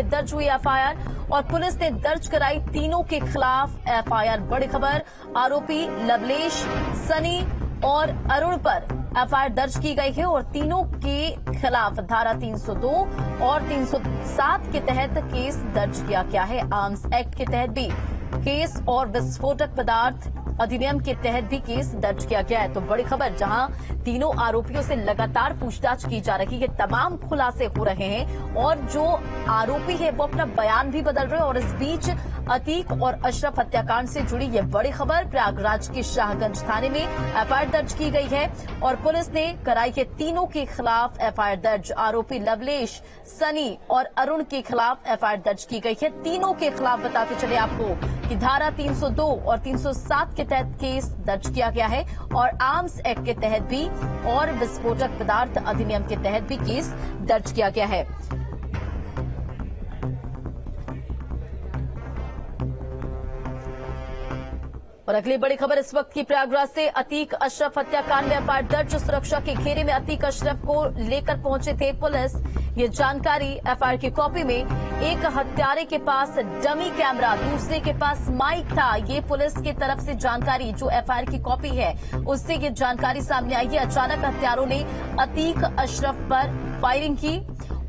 में दर्ज हुई एफआईआर और पुलिस ने दर्ज कराई तीनों के खिलाफ एफआईआर। बड़ी खबर, आरोपी लवलेश, सनी और अरुण पर एफआईआर दर्ज की गई है और तीनों के खिलाफ धारा 302 और 307 के तहत केस दर्ज किया गया है। आर्म्स एक्ट के तहत भी केस और विस्फोटक पदार्थ अधिनियम के तहत भी केस दर्ज किया गया है। तो बड़ी खबर, जहां तीनों आरोपियों से लगातार पूछताछ की जा रही है, तमाम खुलासे हो रहे हैं और जो आरोपी है वो अपना बयान भी बदल रहे हैं और इस बीच अतीक और अशरफ हत्याकांड से जुड़ी ये बड़ी खबर, प्रयागराज के शाहगंज थाने में एफआईआर दर्ज की गई है और पुलिस ने कराई है तीनों के खिलाफ एफआईआर दर्ज। आरोपी लवलेश, सनी और अरुण के खिलाफ एफआईआर दर्ज की गई है। तीनों के खिलाफ बताते चले आपको कि धारा 302 और 307 के तहत केस दर्ज किया गया है और आर्म्स एक्ट के तहत भी और विस्फोटक पदार्थ अधिनियम के तहत भी केस दर्ज किया गया है। और अगली बड़ी खबर इस वक्त की प्रयागराज से, अतीक अशरफ हत्याकांड में एफआईआर दर्ज। सुरक्षा के घेरे में अतीक अशरफ को लेकर पहुंचे थे पुलिस। ये जानकारी एफआईआर की कॉपी में, एक हत्यारे के पास डमी कैमरा, दूसरे के पास माइक था। ये पुलिस की तरफ से जानकारी, जो एफआईआर की कॉपी है उससे ये जानकारी सामने आई है। अचानक हत्यारों ने अतीक अशरफ पर फायरिंग की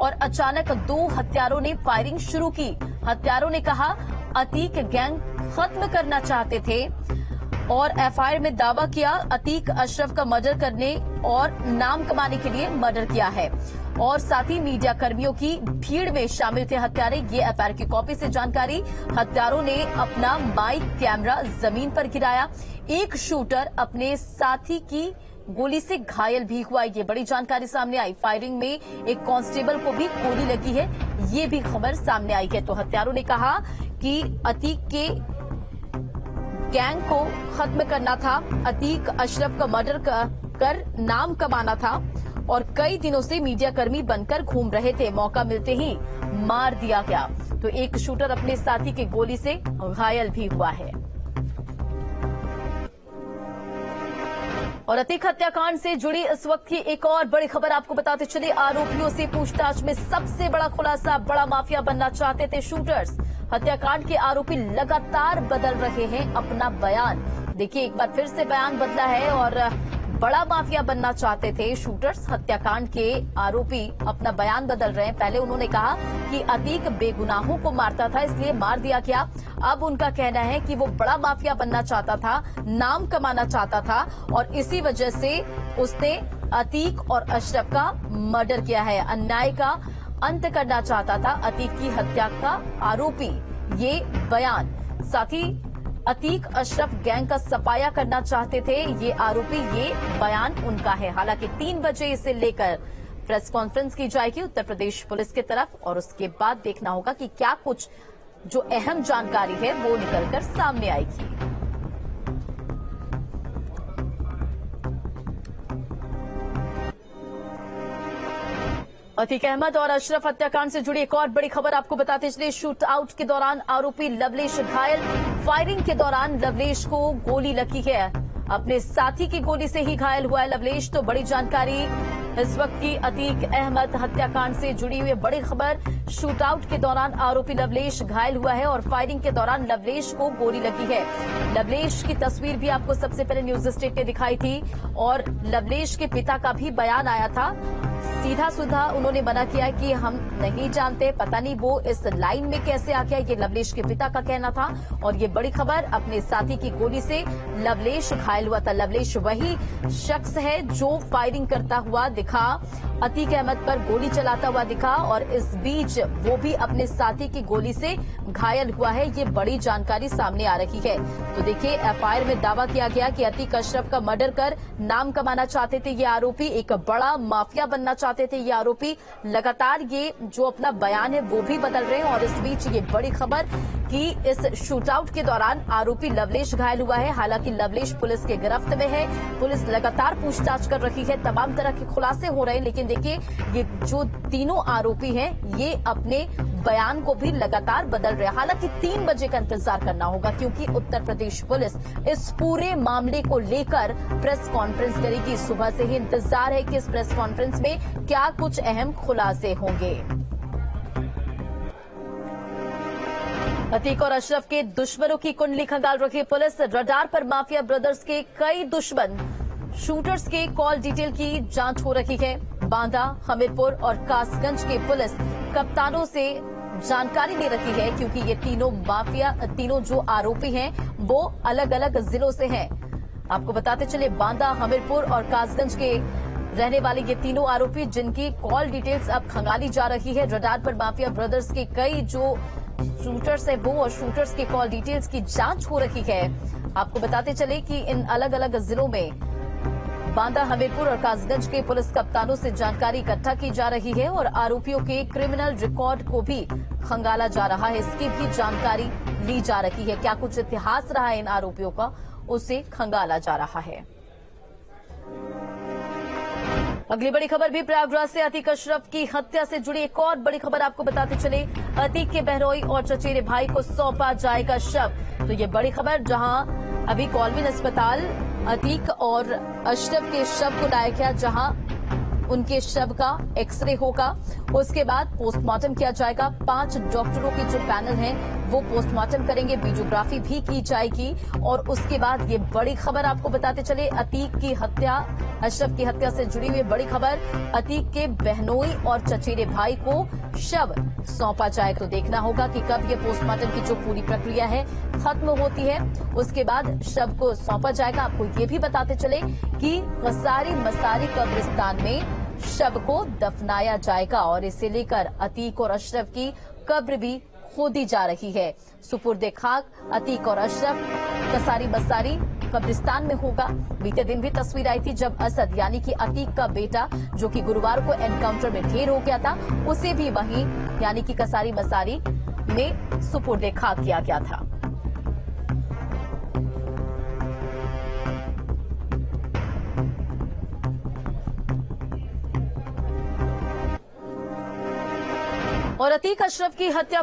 और अचानक दो हत्यारों ने फायरिंग शुरू की। हत्यारों ने कहा अतीक गैंग खत्म करना चाहते थे और एफआईआर में दावा किया अतीक अशरफ का मर्डर करने और नाम कमाने के लिए मर्डर किया है और साथ ही मीडिया कर्मियों की भीड़ में शामिल थे हत्यारे। ये एफआईआर की कॉपी से जानकारी। हत्यारों ने अपना माइक कैमरा जमीन पर गिराया। एक शूटर अपने साथी की गोली से घायल भी हुआ। ये बड़ी जानकारी सामने आई। फायरिंग में एक कांस्टेबल को भी गोली लगी है, ये भी खबर सामने आई है। तो हत्यारों ने कहा कि अतीक के गैंग को खत्म करना था, अतीक अशरफ का मर्डर कर नाम कमाना था और कई दिनों से मीडियाकर्मी बनकर घूम रहे थे। मौका मिलते ही मार दिया गया। तो एक शूटर अपने साथी की गोली से घायल भी हुआ है। और अतीक हत्याकांड से जुड़ी इस वक्त की एक और बड़ी खबर आपको बताते चले, आरोपियों से पूछताछ में सबसे बड़ा खुलासा, बड़ा माफिया बनना चाहते थे शूटर्स। हत्याकांड के आरोपी लगातार बदल रहे हैं अपना बयान। देखिए, एक बार फिर से बयान बदला है और बड़ा माफिया बनना चाहते थे शूटर्स। हत्याकांड के आरोपी अपना बयान बदल रहे हैं। पहले उन्होंने कहा कि अतीक बेगुनाहों को मारता था इसलिए मार दिया गया। अब उनका कहना है कि वो बड़ा माफिया बनना चाहता था, नाम कमाना चाहता था और इसी वजह से उसने अतीक और अशरफ का मर्डर किया है। अन्याय का अंत करना चाहता था अतीक की हत्या का आरोपी। ये बयान, साथ ही अतीक अशरफ गैंग का सफाया करना चाहते थे ये आरोपी। ये बयान उनका है। हालांकि 3 बजे इसे लेकर प्रेस कॉन्फ्रेंस की जाएगी उत्तर प्रदेश पुलिस की तरफ और उसके बाद देखना होगा कि क्या कुछ जो अहम जानकारी है वो निकलकर सामने आएगी। अतीक अहमद और अशरफ हत्याकांड से जुड़ी एक और बड़ी खबर आपको बताते चलिए। शूट आउट के दौरान आरोपी लवलेश घायल। फायरिंग के दौरान लवलेश को गोली लगी है, अपने साथी की गोली से ही घायल हुआ है लवलेश। तो बड़ी जानकारी इस वक्त की अतीक अहमद हत्याकांड से जुड़ी हुई बड़ी खबर। शूट आउट के दौरान आरोपी लवलेश घायल हुआ है और फायरिंग के दौरान लवलेश को गोली लगी है। लवलेश की तस्वीर भी आपको सबसे पहले न्यूज स्टेट ने दिखाई थी और लवलेश के पिता का भी बयान आया था। सीधा सुधा उन्होंने मना किया कि हम नहीं जानते, पता नहीं वो इस लाइन में कैसे आ गया। ये लवलेश के पिता का कहना था और ये बड़ी खबर, अपने साथी की गोली से लवलेश घायल हुआ था। लवलेश वही शख्स है जो फायरिंग करता हुआ दिखा, अतीक अहमद पर गोली चलाता हुआ दिखा और इस बीच वो भी अपने साथी की गोली से घायल हुआ है। ये बड़ी जानकारी सामने आ रही है। तो देखिए, एफआईआर में दावा किया गया कि अतीक अशरफ का मर्डर कर नाम कमाना चाहते थे ये आरोपी, एक बड़ा माफिया बनना चाहते थे ये आरोपी। लगातार ये जो अपना बयान है वो भी बदल रहे हैं और इस बीच ये बड़ी खबर कि इस शूटआउट के दौरान आरोपी लवलेश घायल हुआ है। हालांकि लवलेश पुलिस के गिरफ्त में है, पुलिस लगातार पूछताछ कर रही है, तमाम तरह के खुलासे हो रहे हैं। लेकिन देखिए, ये जो तीनों आरोपी हैं ये अपने बयान को भी लगातार बदल रहे हैं। हालांकि 3 बजे का इंतजार करना होगा क्योंकि उत्तर प्रदेश पुलिस इस पूरे मामले को लेकर प्रेस कॉन्फ्रेंस करेगी। सुबह से ही इंतजार है कि इस प्रेस कॉन्फ्रेंस में क्या कुछ अहम खुलासे होंगे। अतीक और अशरफ के दुश्मनों की कुंडली खंगाल रही पुलिस। रडार पर माफिया ब्रदर्स के कई दुश्मन शूटर्स के कॉल डिटेल की जांच हो रही है। बांदा, हमीरपुर और कासगंज के पुलिस कप्तानों से जानकारी ले रही है, क्योंकि ये तीनों जो आरोपी हैं वो अलग अलग जिलों से हैं। आपको बताते चले, बांदा, हमीरपुर और कासगंज के रहने वाले ये तीनों आरोपी, जिनकी कॉल डिटेल्स अब खंगाली जा रही है। रडार पर माफिया ब्रदर्स के कई जो शूटर्स है वो और शूटर्स के कॉल डिटेल्स की जांच हो रही है। आपको बताते चले कि इन अलग अलग जिलों में बांदा, हमीरपुर और कासगंज के पुलिस कप्तानों से जानकारी इकट्ठा की जा रही है और आरोपियों के क्रिमिनल रिकॉर्ड को भी खंगाला जा रहा है। इसकी भी जानकारी ली जा रही है। क्या कुछ इतिहास रहा है इन आरोपियों का, उसे खंगाला जा रहा है। अगली बड़ी खबर भी प्रयागराज से। अतीक अशरफ की हत्या से जुड़ी एक और बड़ी खबर आपको बताते चले। अतीक के बहनोई और चचेरे भाई को सौंपा जाएगा शव। तो ये बड़ी खबर, जहां अभी कॉलविन अस्पताल अतीक और अशरफ के शव को लाया गया, जहां उनके शव का एक्सरे होगा, उसके बाद पोस्टमार्टम किया जाएगा। 5 डॉक्टरों की जो पैनल है वो पोस्टमार्टम करेंगे, वीडियोग्राफी भी की जाएगी। और उसके बाद ये बड़ी खबर आपको बताते चले, अतीक की हत्या, अशरफ की हत्या से जुड़ी हुई बड़ी खबर। अतीक के बहनोई और चचेरे भाई को शव सौंपा जाए। तो देखना होगा कि कब ये पोस्टमार्टम की जो पूरी प्रक्रिया है खत्म होती है, उसके बाद शव को सौंपा जाएगा। आपको ये भी बताते चले कि कसारी मसारी कब्रिस्तान में शव को दफनाया जाएगा और इसे लेकर अतीक और अशरफ की कब्र भी खोदी जा रही है। सुपुर्दे खाक अतीक और अशरफ कसारी मसारी कब्रिस्तान में होगा। बीते दिन भी तस्वीर आई थी जब असद, यानी कि अतीक का बेटा, जो कि गुरुवार को एनकाउंटर में ढेर हो गया था, उसे भी वहीं यानी कि कसारी मसारी में सुपुर्दे खाक किया गया था। और अतीक अशरफ की हत्या